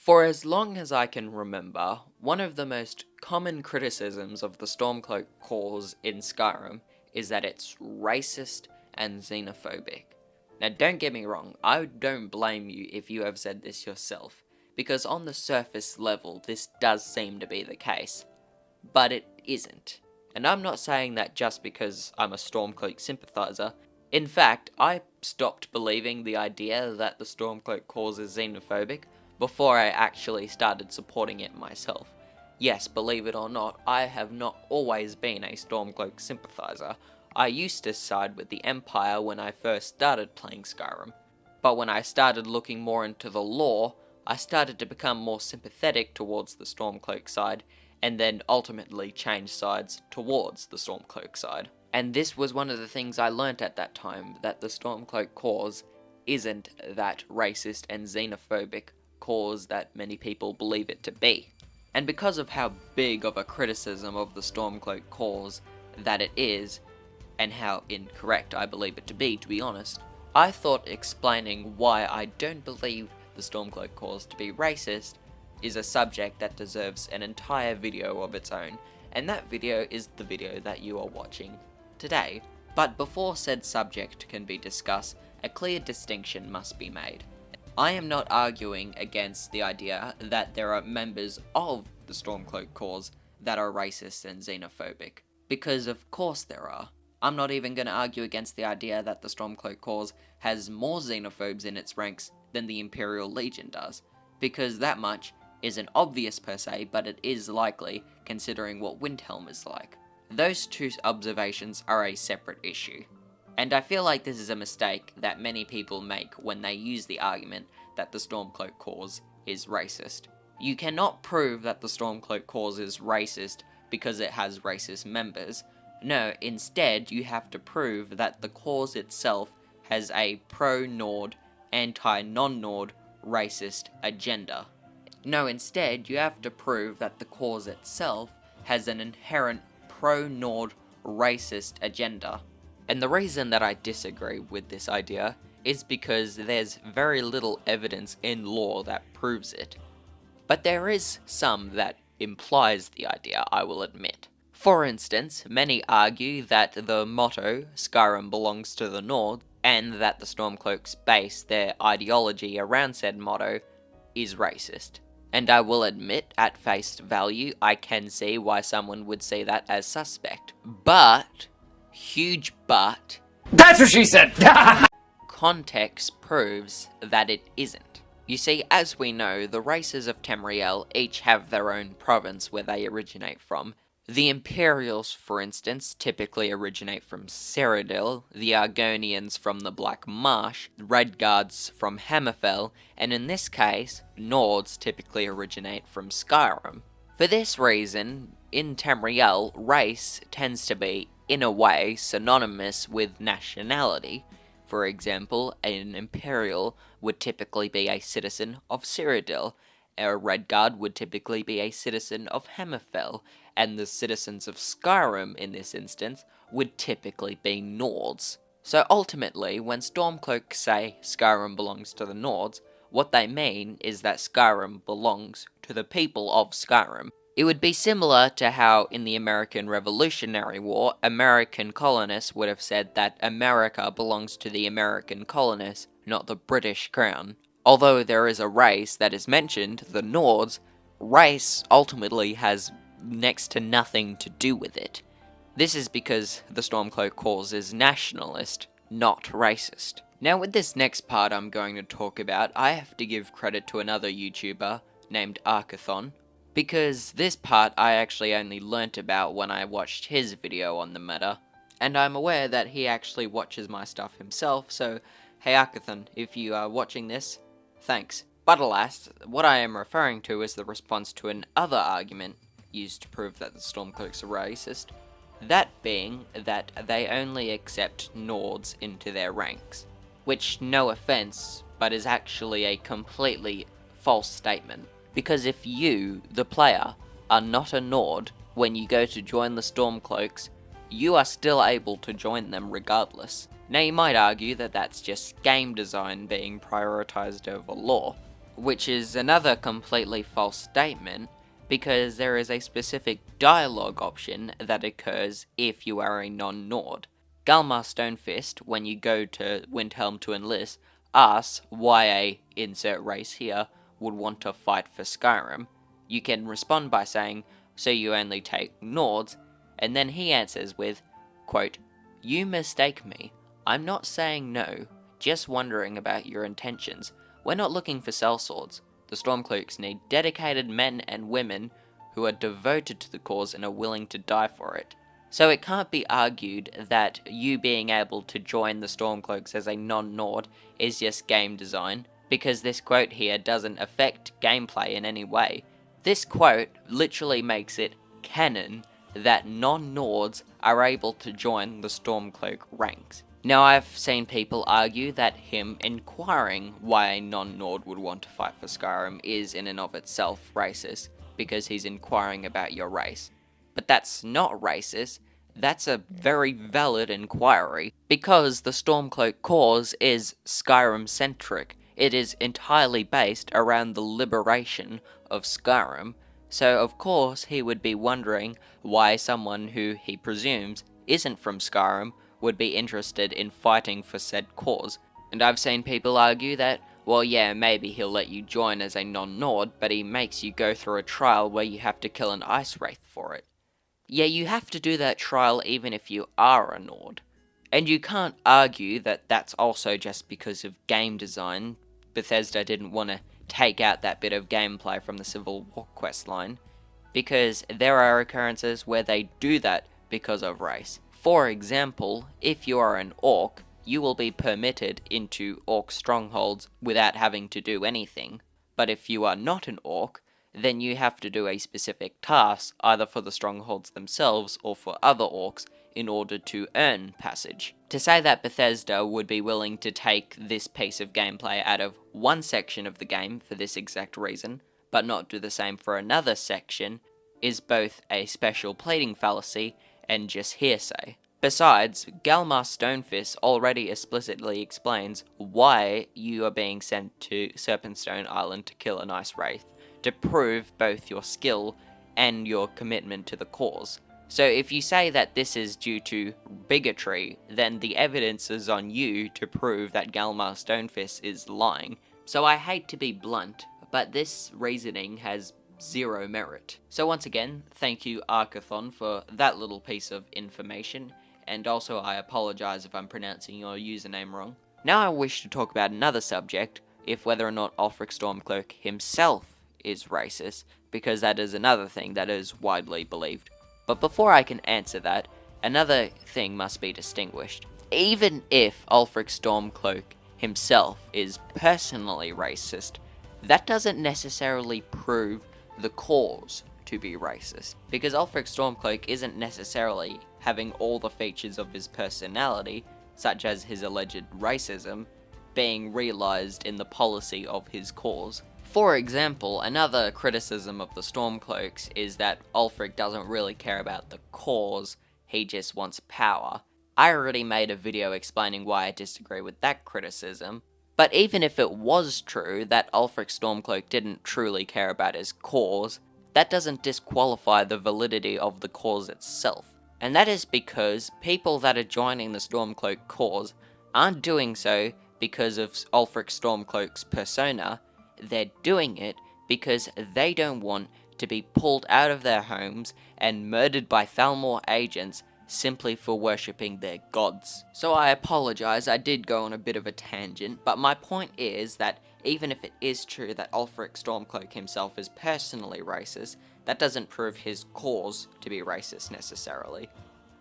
For as long as I can remember, one of the most common criticisms of the Stormcloak cause in Skyrim is that it's racist and xenophobic. Now don't get me wrong, I don't blame you if you have said this yourself, because on the surface level this does seem to be the case, but it isn't. And I'm not saying that just because I'm a Stormcloak sympathizer. In fact, I stopped believing the idea that the Stormcloak cause is xenophobic before I actually started supporting it myself. Yes, believe it or not, I have not always been a Stormcloak sympathizer. I used to side with the Empire when I first started playing Skyrim, but when I started looking more into the lore, I started to become more sympathetic towards the Stormcloak side, and then ultimately changed sides towards the Stormcloak side. And this was one of the things I learnt at that time, that the Stormcloak cause isn't that racist and xenophobic cause that many people believe it to be. And because of how big of a criticism of the Stormcloak cause that it is, and how incorrect I believe it to be honest, I thought explaining why I don't believe the Stormcloak cause to be racist is a subject that deserves an entire video of its own, and that video is the video that you are watching today. But before said subject can be discussed, a clear distinction must be made. I am not arguing against the idea that there are members of the Stormcloak cause that are racist and xenophobic, because of course there are. I'm not even going to argue against the idea that the Stormcloak cause has more xenophobes in its ranks than the Imperial Legion does, because that much isn't obvious per se, but it is likely considering what Windhelm is like. Those two observations are a separate issue. And I feel like this is a mistake that many people make when they use the argument that the Stormcloak cause is racist. You cannot prove that the Stormcloak cause is racist because it has racist members. No, instead you have to prove that the cause itself has a pro-Nord, anti-non-Nord racist agenda. No, instead you have to prove that the cause itself has an inherent pro-Nord racist agenda. And the reason that I disagree with this idea is because there's very little evidence in lore that proves it. But there is some that implies the idea, I will admit. For instance, many argue that the motto, Skyrim belongs to the Nords, and that the Stormcloaks base their ideology around said motto, is racist. And I will admit, at face value, I can see why someone would see that as suspect. But, huge but, that's what she said! context proves that it isn't. You see, as we know, the races of Tamriel each have their own province where they originate from. The Imperials, for instance, typically originate from Cyrodiil, the Argonians from the Black Marsh, the Redguards from Hammerfell, and in this case, Nords typically originate from Skyrim. For this reason, in Tamriel, race tends to be, in a way, synonymous with nationality. For example, an Imperial would typically be a citizen of Cyrodiil, a Redguard would typically be a citizen of Hammerfell, and the citizens of Skyrim, in this instance, would typically be Nords. So ultimately, when Stormcloaks say Skyrim belongs to the Nords, what they mean is that Skyrim belongs to the people of Skyrim. It would be similar to how in the American Revolutionary War, American colonists would have said that America belongs to the American colonists, not the British Crown. Although there is a race that is mentioned, the Nords, race ultimately has next to nothing to do with it. This is because the Stormcloak cause is nationalist, not racist. Now with this next part I'm going to talk about, I have to give credit to another YouTuber named Arkathon, because this part I actually only learnt about when I watched his video on the meta, and I'm aware that he actually watches my stuff himself, so hey Arkathon, if you are watching this, thanks. But alas, what I am referring to is the response to another argument used to prove that the Stormcloaks are racist, that being that they only accept Nords into their ranks, which, no offense, but is actually a completely false statement. Because if you, the player, are not a Nord when you go to join the Stormcloaks, you are still able to join them regardless. Now you might argue that that's just game design being prioritized over lore. which is another completely false statement, because there is a specific dialogue option that occurs if you are a non-Nord. Galmar Stonefist, when you go to Windhelm to enlist, asks why a insert race here would want to fight for Skyrim. You can respond by saying, so you only take Nords, and then he answers with, quote, "You mistake me. I'm not saying no, just wondering about your intentions. We're not looking for sellswords. The Stormcloaks need dedicated men and women who are devoted to the cause and are willing to die for it." So it can't be argued that you being able to join the Stormcloaks as a non-Nord is just game design, because this quote here doesn't affect gameplay in any way. This quote literally makes it canon that non-Nords are able to join the Stormcloak ranks. Now, I've seen people argue that him inquiring why a non-Nord would want to fight for Skyrim is in and of itself racist, because he's inquiring about your race. But that's not racist, that's a very valid inquiry, because the Stormcloak cause is Skyrim-centric. It is entirely based around the liberation of Skyrim, so of course he would be wondering why someone who he presumes isn't from Skyrim would be interested in fighting for said cause. And I've seen people argue that, well, yeah, maybe he'll let you join as a non-Nord, but he makes you go through a trial where you have to kill an ice wraith for it. Yeah, you have to do that trial even if you are a Nord. And you can't argue that that's also just because of game design. Bethesda didn't want to take out that bit of gameplay from the Civil War questline, because there are occurrences where they do that because of race. For example, if you are an orc, you will be permitted into orc strongholds without having to do anything. But if you are not an orc, then you have to do a specific task, either for the strongholds themselves or for other orcs, in order to earn passage. To say that Bethesda would be willing to take this piece of gameplay out of one section of the game for this exact reason, but not do the same for another section, is both a special pleading fallacy and just hearsay. Besides, Galmar Stonefist already explicitly explains why you are being sent to Serpentstone Island to kill an ice wraith, to prove both your skill and your commitment to the cause. So if you say that this is due to bigotry, then the evidence is on you to prove that Galmar Stonefist is lying. So I hate to be blunt, but this reasoning has zero merit. So once again, thank you Arcathon for that little piece of information, and also I apologize if I'm pronouncing your username wrong. Now I wish to talk about another subject, if whether or not Ulfric Stormcloak himself is racist, because that is another thing that is widely believed. But before I can answer that, another thing must be distinguished. Even if Ulfric Stormcloak himself is personally racist, that doesn't necessarily prove the cause to be racist, because Ulfric Stormcloak isn't necessarily having all the features of his personality, such as his alleged racism, being realised in the policy of his cause. For example, another criticism of the Stormcloaks is that Ulfric doesn't really care about the cause, he just wants power. I already made a video explaining why I disagree with that criticism, but even if it was true that Ulfric Stormcloak didn't truly care about his cause, that doesn't disqualify the validity of the cause itself. And that is because people that are joining the Stormcloak cause aren't doing so because of Ulfric Stormcloak's persona, they're doing it because they don't want to be pulled out of their homes and murdered by Thalmor agents simply for worshipping their gods. So I apologize, I did go on a bit of a tangent, but my point is that even if it is true that Ulfric Stormcloak himself is personally racist, that doesn't prove his cause to be racist necessarily.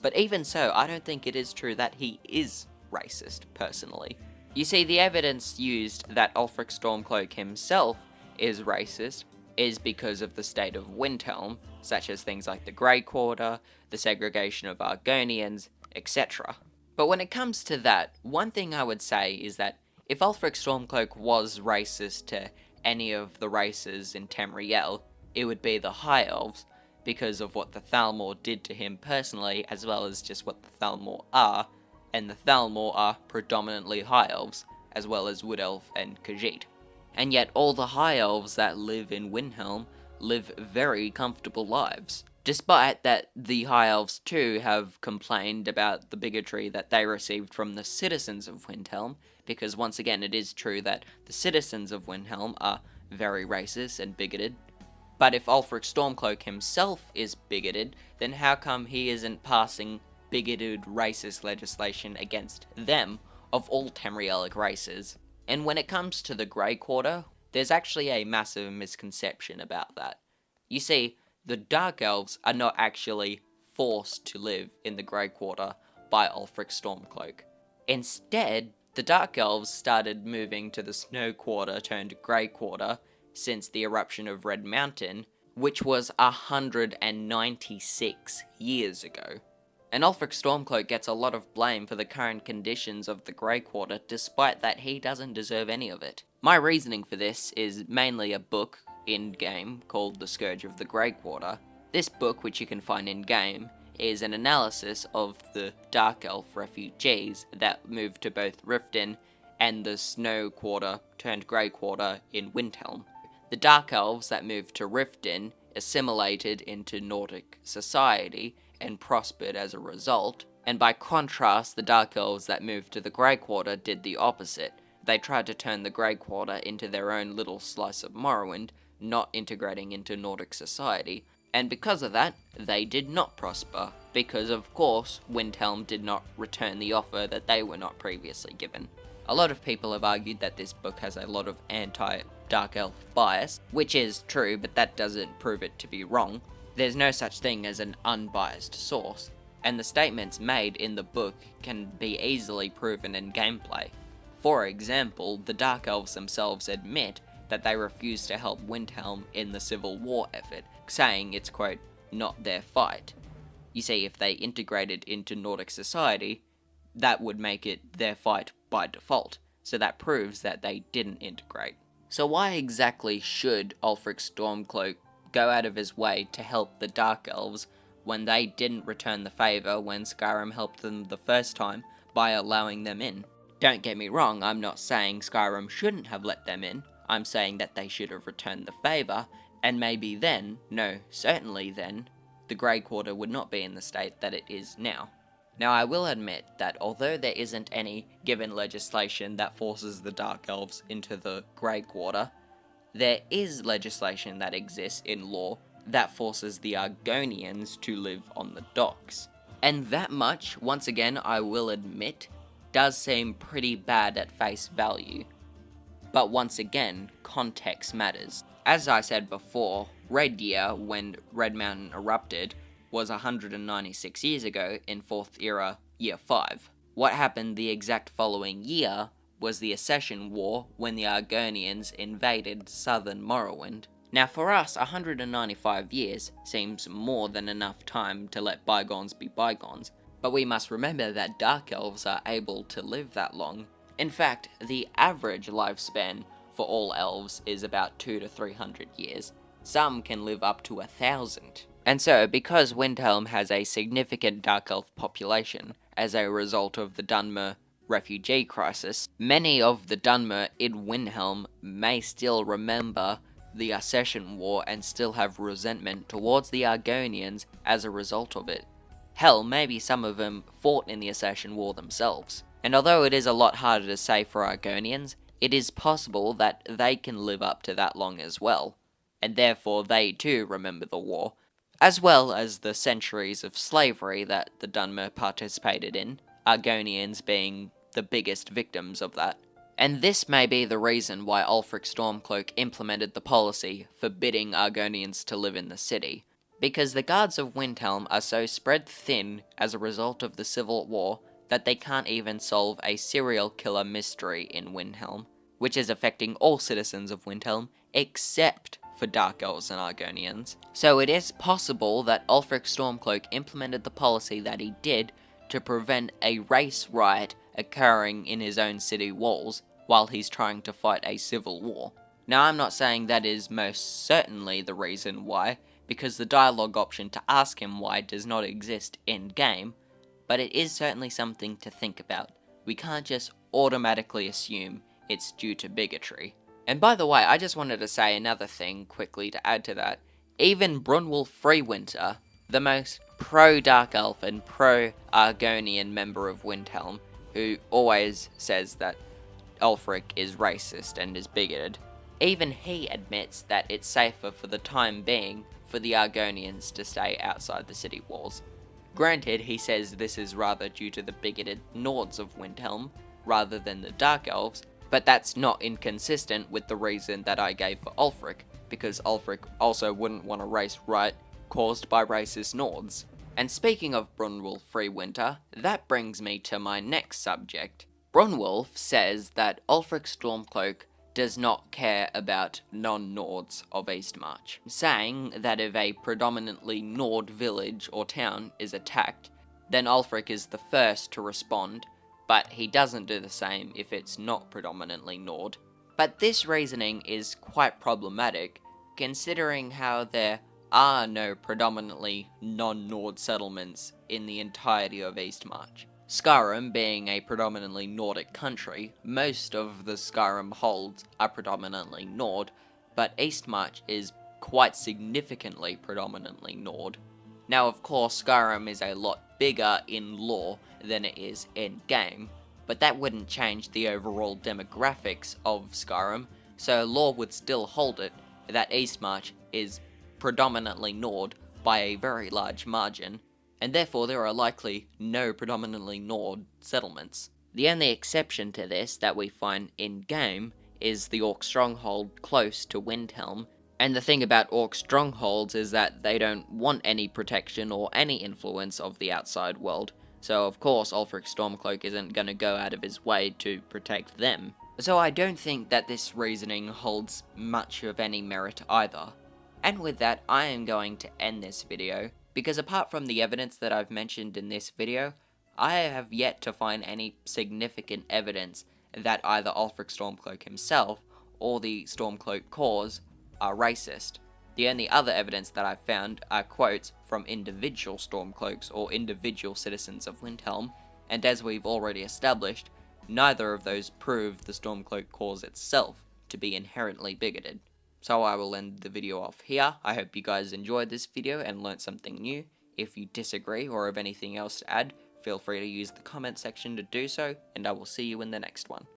But even so, I don't think it is true that he is racist, personally. You see, the evidence used that Ulfric Stormcloak himself is racist is because of the state of Windhelm, such as things like the Grey Quarter, the segregation of Argonians, etc. But when it comes to that, one thing I would say is that if Ulfric Stormcloak was racist to any of the races in Tamriel, it would be the High Elves, because of what the Thalmor did to him personally, as well as just what the Thalmor are, and the Thalmor are predominantly High Elves, as well as Wood Elf and Khajiit. and yet all the High Elves that live in Windhelm live very comfortable lives. Despite that the High Elves too have complained about the bigotry that they received from the citizens of Windhelm, because once again it is true that the citizens of Windhelm are very racist and bigoted. But if Ulfric Stormcloak himself is bigoted, then how come he isn't passing bigoted racist legislation against them of all Tamrielic races? And when it comes to the Grey Quarter, there's actually a massive misconception about that. You see, the Dark Elves are not actually forced to live in the Grey Quarter by Ulfric Stormcloak. Instead, the Dark Elves started moving to the Snow Quarter turned Grey Quarter since the eruption of Red Mountain, which was 196 years ago. And Ulfric Stormcloak gets a lot of blame for the current conditions of the Grey Quarter, despite that he doesn't deserve any of it. My reasoning for this is mainly a book in-game called The Scourge of the Grey Quarter. This book, which you can find in-game, is an analysis of the Dark Elf refugees that moved to both Riften and the Snow Quarter turned Grey Quarter in Windhelm. The Dark Elves that moved to Riften assimilated into Nordic society and prospered as a result, and by contrast, the Dark Elves that moved to the Grey Quarter did the opposite. They tried to turn the Grey Quarter into their own little slice of Morrowind, not integrating into Nordic society, and because of that, they did not prosper, because of course, Windhelm did not return the offer that they were not previously given. A lot of people have argued that this book has a lot of anti-Dark Elf bias, which is true, but that doesn't prove it to be wrong. There's no such thing as an unbiased source, and the statements made in the book can be easily proven in gameplay. For example, the Dark Elves themselves admit that they refuse to help Windhelm in the Civil War effort, saying it's, quote, not their fight. You see, if they integrated into Nordic society, that would make it their fight by default, so that proves that they didn't integrate. So why exactly should Ulfric Stormcloak go out of his way to help the Dark Elves when they didn't return the favour when Skyrim helped them the first time by allowing them in? Don't get me wrong, I'm not saying Skyrim shouldn't have let them in, I'm saying that they should have returned the favour, and maybe then, no, certainly then, the Grey Quarter would not be in the state that it is now. Now I will admit that although there isn't any given legislation that forces the Dark Elves into the Grey Quarter, there is legislation that exists in lore that forces the Argonians to live on the docks. And that much, once again I will admit, does seem pretty bad at face value. But once again, context matters. As I said before, Red Year, when Red Mountain erupted, was 196 years ago in 4th Era, Year 5. What happened the exact following year was the Accession War, when the Argonians invaded southern Morrowind. Now for us, 195 years seems more than enough time to let bygones be bygones, but we must remember that Dark Elves are able to live that long. In fact, the average lifespan for all elves is about 200 to 300 years. Some can live up to 1,000. And so, because Windhelm has a significant Dark Elf population as a result of the Dunmer refugee crisis, many of the Dunmer in Windhelm may still remember the Accession War and still have resentment towards the Argonians as a result of it. Hell, maybe some of them fought in the Accession War themselves. And although it is a lot harder to say for Argonians, it is possible that they can live up to that long as well, and therefore they too remember the war, as well as the centuries of slavery that the Dunmer participated in, Argonians being the biggest victims of that. And this may be the reason why Ulfric Stormcloak implemented the policy forbidding Argonians to live in the city, because the guards of Windhelm are so spread thin as a result of the Civil War that they can't even solve a serial killer mystery in Windhelm, which is affecting all citizens of Windhelm except for Dark Elves and Argonians. So it is possible that Ulfric Stormcloak implemented the policy that he did to prevent a race riot occurring in his own city walls while he's trying to fight a civil war. Now I'm not saying that is most certainly the reason why, because the dialogue option to ask him why does not exist in-game, but it is certainly something to think about. We can't just automatically assume it's due to bigotry. And by the way, I just wanted to say another thing quickly to add to that. Even Brunwulf Freewinter, the most pro-Dark Elf and pro-Argonian member of Windhelm, who always says that Ulfric is racist and is bigoted, even he admits that it's safer for the time being for the Argonians to stay outside the city walls. Granted, he says this is rather due to the bigoted Nords of Windhelm, rather than the Dark Elves, but that's not inconsistent with the reason that I gave for Ulfric, because Ulfric also wouldn't want a race riot caused by racist Nords. And speaking of Brunwulf Freewinter, that brings me to my next subject. Brunwulf says that Ulfric Stormcloak does not care about non-Nords of Eastmarch, saying that if a predominantly Nord village or town is attacked, then Ulfric is the first to respond, but he doesn't do the same if it's not predominantly Nord. But this reasoning is quite problematic, considering how there are no predominantly non-Nord settlements in the entirety of Eastmarch. Skyrim being a predominantly Nordic country, most of the Skyrim holds are predominantly Nord, but Eastmarch is quite significantly predominantly Nord. Now of course Skyrim is a lot bigger in lore than it is in game, but that wouldn't change the overall demographics of Skyrim, so lore would still hold it that Eastmarch is predominantly Nord by a very large margin, and therefore there are likely no predominantly Nord settlements. The only exception to this that we find in-game is the Orc stronghold close to Windhelm, and the thing about Orc strongholds is that they don't want any protection or any influence of the outside world, so of course Ulfric Stormcloak isn't going to go out of his way to protect them. So I don't think that this reasoning holds much of any merit either. And with that, I am going to end this video, because apart from the evidence that I've mentioned in this video, I have yet to find any significant evidence that either Ulfric Stormcloak himself or the Stormcloak cause are racist. The only other evidence that I've found are quotes from individual Stormcloaks or individual citizens of Windhelm, and as we've already established, neither of those prove the Stormcloak cause itself to be inherently bigoted. So I will end the video off here. I hope you guys enjoyed this video and learnt something new. If you disagree or have anything else to add, feel free to use the comment section to do so, and I will see you in the next one.